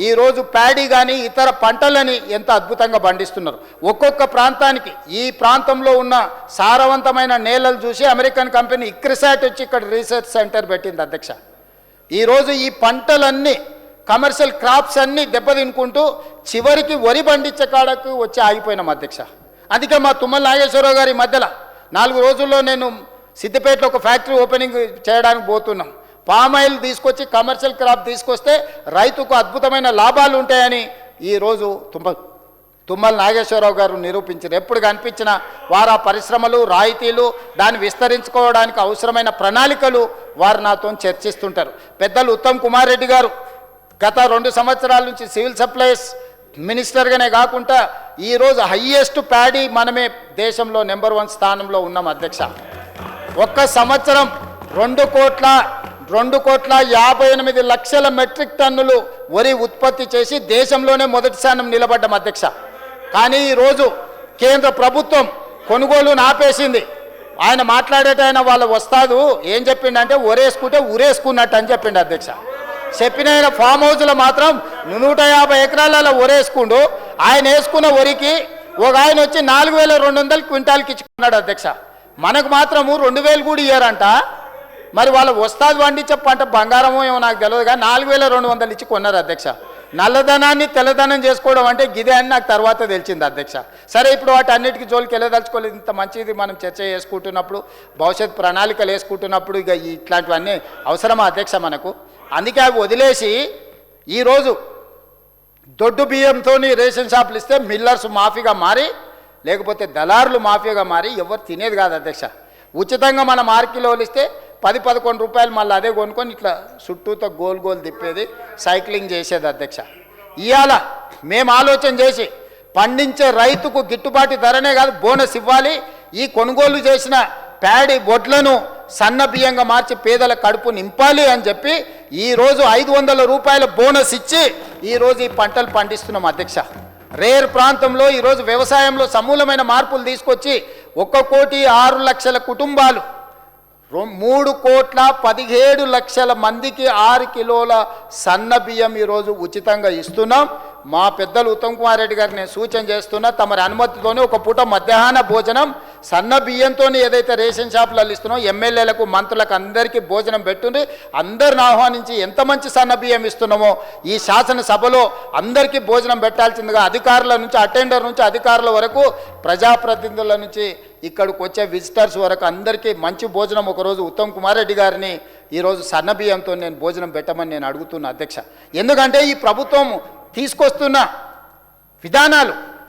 ఈరోజు ప్యాడీ కానీ ఇతర పంటలని ఎంత అద్భుతంగా పండిస్తున్నారు. ఒక్కొక్క ప్రాంతానికి ఈ ప్రాంతంలో ఉన్న సారవంతమైన నేలలు చూసి అమెరికన్ కంపెనీ ఇక్రిసాట్ వచ్చి ఇక్కడ రీసెర్చ్ సెంటర్ పెట్టింది అధ్యక్ష. ఈరోజు ఈ పంటలన్నీ కమర్షియల్ క్రాప్స్ అన్నీ దెబ్బతినుకుంటూ చివరికి వరి పండించే కాడకు వచ్చి ఆగిపోయినాం అధ్యక్ష. అందుకే మా తుమ్మల నాగేశ్వరరావు గారి మధ్యలో 4 రోజుల్లో నేను సిద్దిపేటలో ఒక ఫ్యాక్టరీ ఓపెనింగ్ చేయడానికి పోతున్నాం. పామాయిల్ తీసుకొచ్చి కమర్షియల్ క్రాప్ తీసుకొస్తే రైతుకు అద్భుతమైన లాభాలు ఉంటాయని ఈరోజు తుమ్మల నాగేశ్వరరావు గారు నిరూపించారు. ఎప్పుడు కనిపించిన వారు ఆ పరిశ్రమలు రాయితీలు దాన్ని విస్తరించుకోవడానికి అవసరమైన ప్రణాళికలు వారు నాతో చర్చిస్తుంటారు. పెద్దలు ఉత్తమ్ కుమార్ రెడ్డి గారు గత 2 సంవత్సరాల నుంచి సివిల్ సప్లైస్ మినిస్టర్గానే కాకుండా ఈరోజు హయ్యెస్ట్ ప్యాడీ మనమే దేశంలో నెంబర్ 1 స్థానంలో ఉన్నాం అధ్యక్ష. ఒక్క సంవత్సరం 2,58,00,000 మెట్రిక్ టన్నులు వరి ఉత్పత్తి చేసి దేశంలోనే మొదటి స్థానం నిలబడ్డాం అధ్యక్ష. కానీ ఈరోజు కేంద్ర ప్రభుత్వం కొనుగోలును ఆపేసింది. ఆయన మాట్లాడేటైన వాళ్ళ వస్తాదు ఏం చెప్పిండంటే ఒరేసుకుంటే ఉరేసుకున్నట్టు అని చెప్పిండు అధ్యక్ష. చెప్పిన ఫామ్ హౌస్లో మాత్రం 150 ఎకరాలలో ఒరేసుకుండు. ఆయన వేసుకున్న వరికి ఒక ఆయన వచ్చి 4,200 క్వింటాల్కి ఇచ్చుకున్నాడు అధ్యక్ష. మనకు మాత్రము 2,000 కూడా ఇయ్యారంట. మరి వాళ్ళ వస్తాదు పండించే పంట బంగారమో ఏమో నాకు తెలియదు కానీ 4,200 ఇచ్చి కొన్నారు అధ్యక్ష. నల్లధనాన్ని తెల్లధనం చేసుకోవడం అంటే గిదే అని నాకు తర్వాత తెలిసింది అధ్యక్ష. సరే, ఇప్పుడు వాటి అన్నిటికీ జోలికి వెళ్ళదలుచుకోలేదు. ఇంత మంచిది మనం చర్చ చేసుకుంటున్నప్పుడు, భవిష్యత్ ప్రణాళికలు వేసుకుంటున్నప్పుడు ఇక ఇట్లాంటివన్నీ అవసరమా అధ్యక్ష మనకు? అందుకే అవి వదిలేసి ఈరోజు దొడ్డు బియ్యంతో రేషన్ షాపులు ఇస్తే మిల్లర్స్ మాఫీగా మారి, లేకపోతే దళారులు మాఫియాగా మారి ఎవరు తినేది కాదు అధ్యక్ష. ఉచితంగా మన మార్కెట్లో ఇస్తే 10-11 రూపాయలు మళ్ళీ అదే కొనుక్కొని ఇట్లా చుట్టూతో గోల్ గోల్ తిప్పేది, సైక్లింగ్ చేసేది అధ్యక్ష. ఇవాళ మేము ఆలోచన చేసి పండించే రైతుకు గిట్టుబాటు ధరనే కాదు బోనస్ ఇవ్వాలి. ఈ కొనుగోలు చేసిన ప్యాడీ బొడ్లను సన్న బియ్యంగా మార్చి పేదల కడుపు నింపాలి అని చెప్పి ఈరోజు 500 రూపాయల బోనస్ ఇచ్చి ఈరోజు ఈ పంటలు పండిస్తున్నాం అధ్యక్ష. రేర్ ప్రాంతంలో ఈరోజు వ్యవసాయంలో సమూలమైన మార్పులు తీసుకొచ్చి 1,06,00,000 కుటుంబాలు 3,17,00,000 మందికి 6 కిలోల సన్న బియ్యం ఈరోజు ఉచితంగా ఇస్తున్నాం. మా పెద్దలు ఉత్తమ్ కుమార్ రెడ్డి గారికి నేను సూచన చేస్తున్నా, తమరి అనుమతితోనే ఒక పూట మధ్యాహ్న భోజనం సన్న బియ్యంతో ఏదైతే రేషన్ షాపులలో ఇస్తున్నాం, ఎమ్మెల్యేలకు మంత్రులకు అందరికీ భోజనం పెట్టుండి అందరిని ఆహ్వానించి ఎంత మంచి సన్న బియ్యం ఇస్తున్నామో ఈ శాసనసభలో అందరికీ భోజనం పెట్టాల్సిందిగా అధికారుల నుంచి అటెండర్ నుంచి అధికారుల వరకు ప్రజాప్రతినిధుల నుంచి ఇక్కడికి వచ్చే విజిటర్స్ వరకు అందరికీ మంచి భోజనం ఒకరోజు ఉత్తమ్ కుమార్ రెడ్డి గారిని ఈరోజు సన్న బియ్యంతో నేను భోజనం పెట్టమని నేను అడుగుతున్నా అధ్యక్ష. ఎందుకంటే ఈ ప్రభుత్వం తీసుకొస్తున్న విధానాలు